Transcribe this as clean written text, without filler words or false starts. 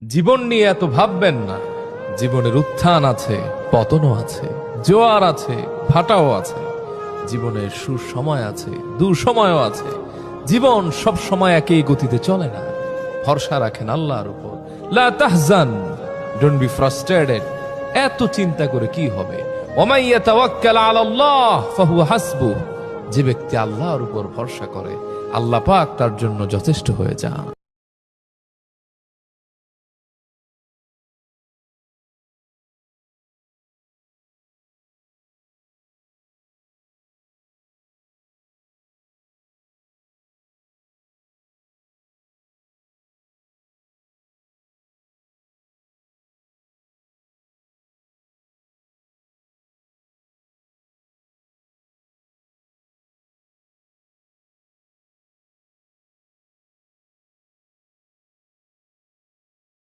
জীবন নিয়ে এত ভাববেন না। জীবনের উত্থান আছে, পতনও আছে, জোয়ার আছে, ভাটাও আছে। জীবনের সুসময় আছে, দুঃসময়ও আছে। জীবন সব সময় একই গতিতে চলে না। ভরসা রাখেন আল্লাহর উপর। লা তাহজান, ডোন্ট বি ফ্রাস্ট্রেটেড। এত চিন্তা করে কি হবে? ওমাই ইয়াতাওয়াক্কাল আলাল্লাহ ফাহুয়া হাসবুহ। যে ব্যক্তি আল্লাহর উপর ভরসা করে, আল্লাহ পাক তার জন্য যথেষ্ট হয়ে যান।